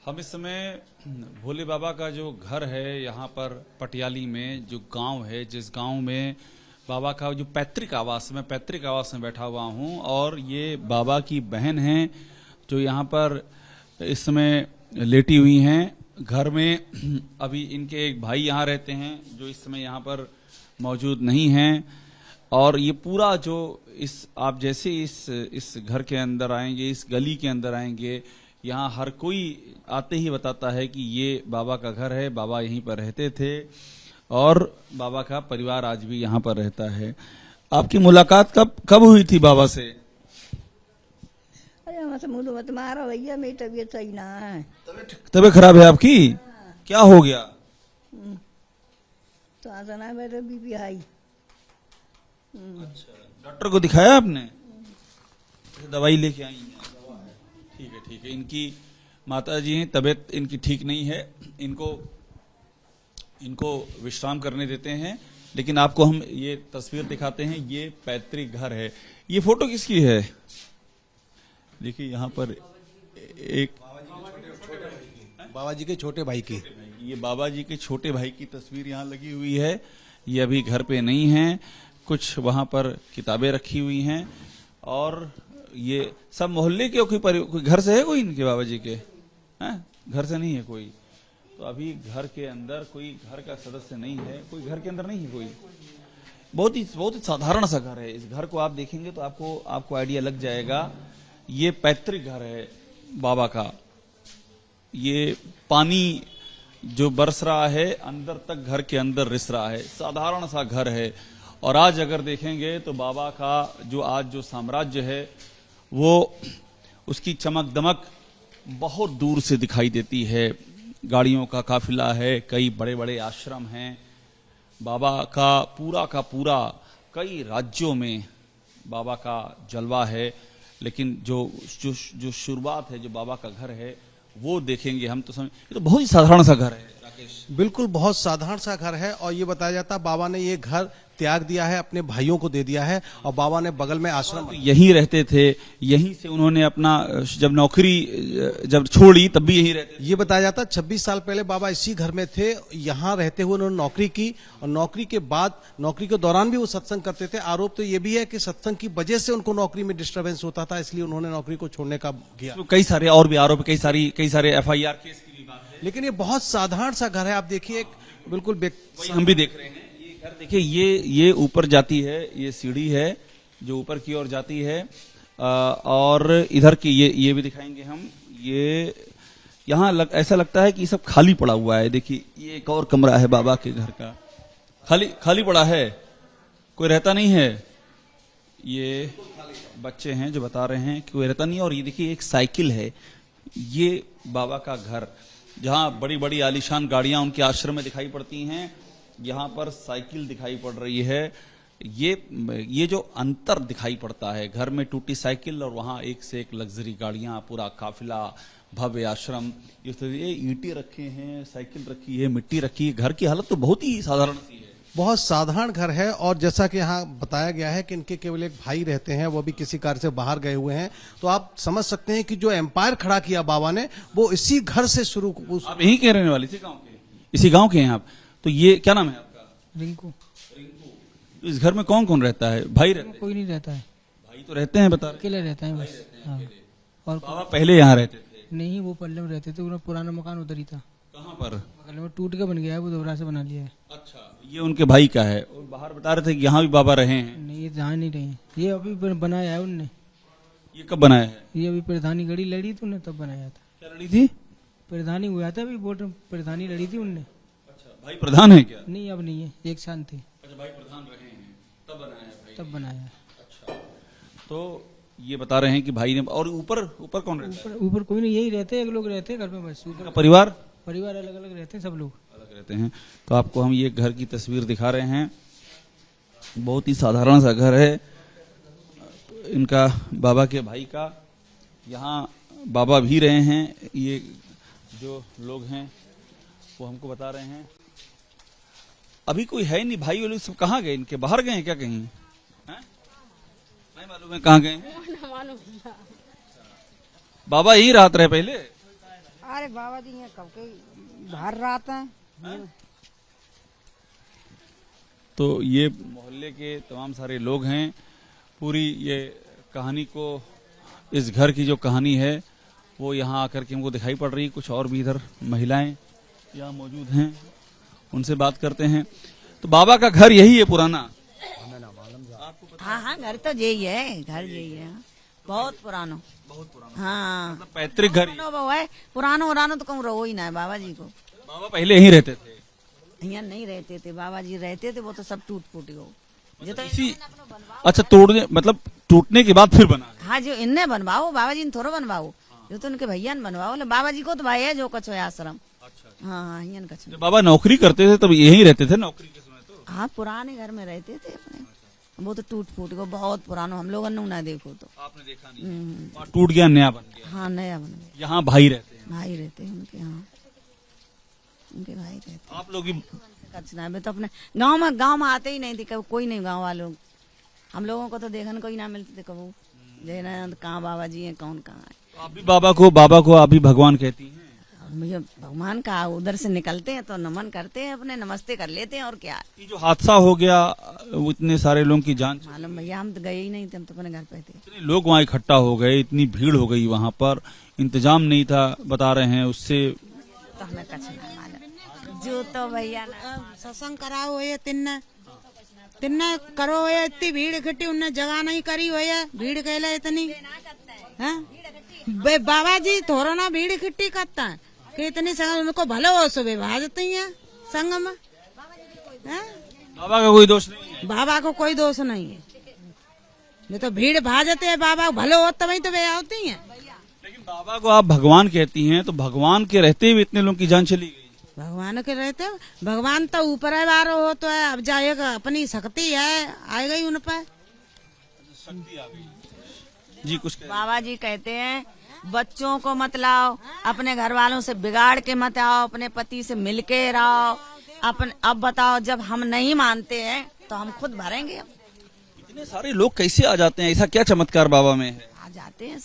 हम इस समय भोले बाबा का जो घर है यहाँ पर पटियाली में, जो गांव है, जिस गांव में बाबा का जो पैतृक आवास में बैठा हुआ हूँ। और ये बाबा की बहन हैं जो यहाँ पर इस समय लेटी हुई हैं। घर में अभी इनके एक भाई यहाँ रहते हैं जो इस समय यहाँ पर मौजूद नहीं हैं। और ये पूरा जो आप जैसे इस घर के अंदर आएंगे, इस गली के अंदर आएंगे, यहाँ हर कोई आते ही बताता है कि ये बाबा का घर है, बाबा यहीं पर रहते थे और बाबा का परिवार आज भी यहाँ पर रहता है। आपकी मुलाकात कब हुई थी बाबा से? अरे मत मारो भैया, मेरी तबीयत सही ना है। तबीयत खराब है आपकी? क्या हो गया? तो आसना है मेरे बीपी हाई। अच्छा, डॉक्टर को दिखाया आपने? दवाई लेके आई हैं? ठीक है। इनकी माता जी हैं, तबीयत इनकी ठीक नहीं है, इनको विश्राम करने देते हैं। लेकिन आपको हम ये तस्वीर दिखाते हैं। ये पैतृक घर है। ये फोटो किसकी है? देखिए यहाँ पर एक बाबा जी के छोटे भाई की, ये बाबा जी के छोटे भाई की तस्वीर यहाँ लगी हुई है। ये अभी घर पे नहीं है, कुछ वहां पर किताबें रखी हुई हैं। और ये सब मोहल्ले के कोई घर से है कोई इनके बाबा जी के? हैं? घर से नहीं है कोई। तो अभी घर के अंदर कोई घर का सदस्य नहीं है, कोई घर के अंदर नहीं है कोई। बहुत ही साधारण सा घर है। इस घर को आप देखेंगे तो आपको आइडिया लग जाएगा। ये पैतृक घर है बाबा का। ये पानी जो बरस रहा है अंदर तक घर के अंदर रिस रहा है। साधारण सा घर है। और आज अगर देखेंगे तो बाबा का जो साम्राज्य है वो उसकी चमक दमक बहुत दूर से दिखाई देती है। गाड़ियों का काफिला है, कई बड़े बड़े आश्रम हैं। बाबा का पूरा कई राज्यों में बाबा का जलवा है। लेकिन जो शुरुआत है, जो बाबा का घर है, वो देखेंगे हम तो समझ, ये तो बहुत ही साधारण सा घर है राकेश। बिल्कुल बहुत साधारण सा घर है। और ये बताया जाता है बाबा ने ये घर त्याग दिया है, अपने भाइयों को दे दिया है। और बाबा ने बगल में आश्रम, यहीं रहते थे। यहीं से उन्होंने अपना जब नौकरी जब छोड़ी तब भी यहीं रहते थे। ये बताया जाता है 26 साल पहले बाबा इसी घर में थे। यहाँ रहते हुए उन्होंने नौकरी की और नौकरी के बाद, नौकरी के दौरान भी वो सत्संग करते थे। आरोप तो ये भी है कि सत्संग की वजह से उनको नौकरी में डिस्टर्बेंस होता था, इसलिए उन्होंने नौकरी को छोड़ने का किया। तो कई सारे और भी आरोप, कई सारे FIR केस की भी बात है। लेकिन ये बहुत साधारण सा घर है। आप देखिए, एक बिल्कुल हम भी देख रहे हैं ये घर। देखिए ये ऊपर जाती है, ये सीढ़ी है जो ऊपर की ओर जाती है। और इधर की ये भी दिखाएंगे हम। ये यहाँ ऐसा लगता है कि सब खाली पड़ा हुआ है। देखिए ये एक और कमरा है बाबा के घर का, खाली पड़ा है, कोई रहता नहीं है। ये बच्चे हैं जो बता रहे हैं कि कोई रहता नहीं है। और ये देखिए एक साइकिल है। ये बाबा का घर, जहाँ बड़ी बड़ी आलीशान गाड़ियां उनके आश्रम में दिखाई पड़ती हैं, यहाँ पर साइकिल दिखाई पड़ रही है। ये जो अंतर दिखाई पड़ता है, घर में टूटी साइकिल और वहाँ एक से एक लग्जरी गाड़ियां, पूरा काफिला, भव्य आश्रम। ये ईंटें रखे हैं, साइकिल रखी है, मिट्टी रखी है। घर की हालत तो बहुत ही साधारण सी है। बहुत साधारण घर है। और जैसा कि यहाँ बताया गया है कि इनके केवल एक भाई रहते हैं, वो भी किसी कार्य से बाहर गए हुए हैं। तो आप समझ सकते हैं कि जो एम्पायर खड़ा किया बाबा ने, वो इसी घर से शुरू। आप यहीं के रहने वाले, इसी गांव के हैं आप? तो ये क्या नाम है आपका? रिंकू। तो इस घर में कौन कौन रहता है? भाई रहते हैं? कोई नहीं रहता है। भाई तो रहते हैं, बता रहे। अकेले रहता है बस। हाँ। और बाबा पहले यहाँ रहते थे? नहीं, वो पल्ले में रहते थे। उन्होंने पुराना मकान उधर ही था। कहाँ पर? बगल में टूट के बन गया है, वो दोबारा से बना लिया है। अच्छा, ये उनके भाई का है। और बाहर बता रहे थे कि यहाँ भी बाबा रहे हैं। नहीं, ये जहाँ नहीं रहे, ये अभी बनाया है उनने। ये कब बनाया है? ये अभी प्रधानी गड़ी लड़ी थी उन्हें, तब बनाया था। क्या लड़ी थी? प्रधानी हुआ था अभी, वोट प्रधानी लड़ी थी उनने। अच्छा, भाई प्रधान है क्या? नहीं, अब नहीं है, एक साथ थे। अच्छा, भाई प्रधान रहे हैं, तब बनाया है भाई। तब बनाया है। अच्छा, तो ये बता रहे हैं कि भाई ने। और ऊपर कौन रहता है? ऊपर कोई नहीं, यही रहते, एक लोग रहते हैं घर में बस। ऊपर परिवार अलग अलग रहते हैं, सब लोग अलग रहते हैं। तो आपको हम ये घर की तस्वीर दिखा रहे हैं। बहुत ही साधारण सा घर है इनका, बाबा के भाई का। यहाँ बाबा भी रहे हैं। ये जो लोग हैं वो हमको बता रहे हैं अभी कोई है नहीं। भाई वो लोग सब कहाँ गए? इनके बाहर गए हैं क्या कहीं? नहीं मालूम है कहाँ गए हैं। बाबा यही रात रहे पहले? अरे बाबा जी यहाँ कब के बाहर रात है। तो ये मोहल्ले के तमाम सारे लोग हैं। पूरी ये कहानी को, इस घर की जो कहानी है वो यहाँ आकर के हमको दिखाई पड़ रही है। कुछ और भी इधर महिलाएं यहाँ मौजूद हैं, उनसे बात करते हैं। तो बाबा का घर यही है पुराना? हाँ हाँ, घर तो यही है, घर यही है, बहुत पुरानो। हाँ, मतलब पैतृक घर ही। वो है पुरानो उरानो तो कहूँ रहो ही ना है बाबा जी को। बाबा पहले यहीं रहते थे? यहाँ नहीं रहते थे बाबा जी, रहते थे वो तो सब टूट फूट गो। जो तो इसी अच्छा, तोड़ने मतलब टूटने के बाद फिर बना है। हाँ, जो इनने बनवाओ बाबा जी ने थोड़ा बनवाओ, जो तो उनके भैया ने बनवाओ। बाबा जी को तो भाई है जो कछ है आश्रम। हाँ हाँ, यहाँ कछ जब बाबा नौकरी करते थे तब यहीं रहते थे नौकरी के समय? तो हाँ, पुराने घर में रहते थे अपने। वो तो टूट फूट गो, बहुत पुरानो, हम लोगों ने ना देखो तो। आपने देखा नहीं? वहाँ टूट गया, नया बन गया। हाँ, नया बन गया। यहाँ भाई रहते हैं? भाई रहते हैं उनके, हाँ उनके भाई रहते हैं। आप लोग भी कचना है तो अपने गांव में आते ही नहीं थे, कभी कोई नहीं गांव वालों। हम लोगों को तो देखने को ही ना मिलते थे कबू। जयनंद कहाँ बाबा जी हैं, कौन कहाँ है। आप भी बाबा को आप भी भगवान कहती हैं? मुझे भगवान का उधर से निकलते हैं तो नमन करते हैं, अपने नमस्ते कर लेते हैं, और क्या है। ये जो हादसा हो गया, वो इतने सारे लोगों की जान, मालूम भैया, हम तो गए ही नहीं थे, हम तो अपने घर पे थे। इतने लोग वहाँ इकट्ठा हो गए, इतनी भीड़ हो गई वहाँ पर, इंतजाम नहीं था बता रहे हैं, उससे तो हमें कछ ना मालूम। जो तो भैया ना सत्संग कराओ हुए तिन्ने करो हुए, इतनी भीड़ इकट्ठी उनने जगह नहीं करी हुई है, भीड़ कहले इतनी। हाँ? बाबा जी थोड़ा ना भीड़ इकट्ठी करता है कि इतनी संग उनको भले हो सुबह भाजती है संग में। हाँ? बाबा का कोई दोष नहीं है? बाबा को कोई दोष नहीं है, ये तो भीड़ भाजते है, बाबा भले हो तभी तो वे आती हैं। लेकिन बाबा को आप भगवान कहती हैं, तो भगवान के रहते हुए इतने लोगों की जान चली गई? भगवान के रहते हो, भगवान तो ऊपर है बारो हो तो है, अब जाएगा अपनी शक्ति है आ गई उन पर। जी कुछ कह बाबा जी कहते हैं बच्चों को मत लाओ, अपने घर वालों से बिगाड़ के मत आओ, अपने पति से मिलके रहो। अब बताओ, जब हम नहीं मानते हैं तो हम खुद भरेंगे। इतने सारे लोग कैसे आ जाते हैं? ऐसा क्या चमत्कार बाबा में है? आ जाते हैं,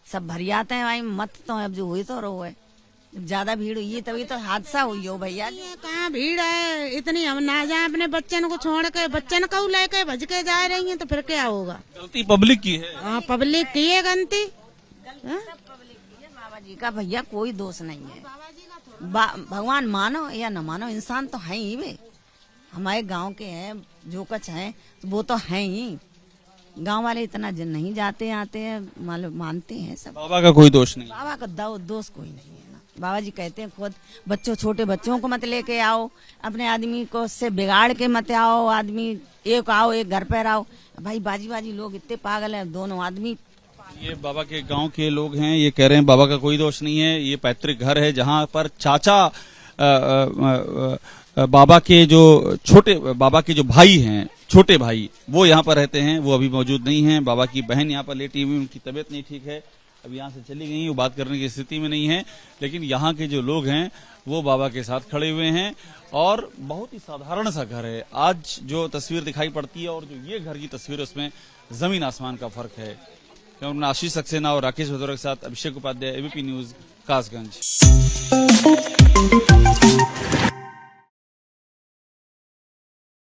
सब भर जाते हैं भाई। मत तो अब जो हुई तो रो है, ज्यादा भीड़ हुई तभी तो हादसा हुई हो भैया। ये कहाँ भीड़ है इतनी, हम ना जाए अपने बच्चन को छोड़ के, बच्चन को लेके भज के जा रही हैं तो फिर क्या होगा। गलती पब्लिक की है। हाँ, पब्लिक की है गलती। हाँ? बाबा जी का भैया कोई दोष नहीं है। भगवान मानो या न मानो, इंसान तो है ही वे। हमारे गांव के हैं जो कुछ है वो तो है ही। गांव वाले इतना नहीं जाते आते हैं, मालूम मानते हैं सब। बाबा का कोई दोष नहीं? बाबा का दोष कोई नहीं है ना। बाबा जी कहते हैं खुद छोटे बच्चों को मत लेके आओ, अपने आदमी को से बिगाड़ के मत आओ। आदमी एक आओ, एक घर पर आओ। भाई बाजी लोग इतने पागल है, दोनों आदमी। ये बाबा के गांव के लोग हैं, ये कह रहे हैं बाबा का कोई दोष नहीं है। ये पैतृक घर है जहां पर चाचा बाबा के जो भाई हैं, छोटे भाई, वो यहाँ पर रहते हैं। वो अभी मौजूद नहीं हैं। बाबा की बहन यहाँ पर लेटी हुई, उनकी तबीयत नहीं ठीक है, अब यहाँ से चली गई, वो बात करने की स्थिति में नहीं है। लेकिन यहाँ के जो लोग हैं वो बाबा के साथ खड़े हुए हैं, और बहुत ही साधारण सा घर है। आज जो तस्वीर दिखाई पड़ती है और जो ये घर की तस्वीर, उसमें जमीन आसमान का फर्क है। कैमरा आशीष सक्सेना और राकेश भदौरा के साथ अभिषेक उपाध्याय, एबीपी न्यूज, कासगंज।